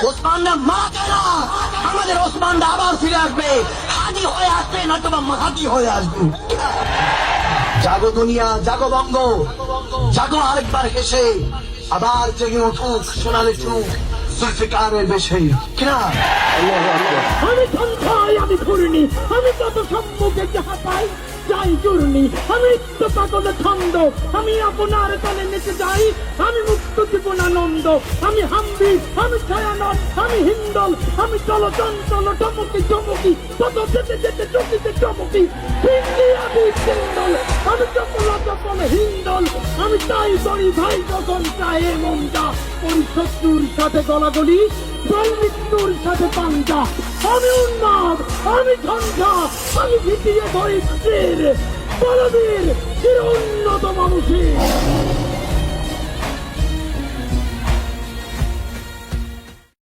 ওসমানরা মাকে না, আমাদের ওসমানরা আবার ফিরে আসবে, হাজি হয়ে আসবে, নয়তো বা মাহাদি হয়ে আসবে। জাগো দুনিয়া, জাগো বঙ্গ, জাগো আরেকবার হেসে, আবার জেগে উঠুক সোনালি চুক জুলফিকারের বেশে। কিনা আমি সন্ধ্যায় আমি ঘুরিনি, আমি তত সম্মুখে যাহা পাই যাই চূর্ণি, আমি তো পাগলের ছন্দ, আমি আপনার তলে নেচে যাই, আমি মুক্ত জীবনানন্দ, আমি হাম্বি, আমি ছায়ানট, আমি হিন্দল, আমি চল চঞ্চল চমকি চমকি, তত যেতে যেতে চকিতে চমকি, আমি হিন্দল, আমি চপল চপল হিন্দল, আমি তাই করি ভাই যখন চায় মনটা, করি শত্রুর সাথে গলাগলি, বল মৃত্যুর সাথে পাঞ্জা, আমি উন্মাদ, আমি ঝঞ্ঝা, আমি ভিটিয়ে ধরি বলবীর চির উন্নত মানুষের।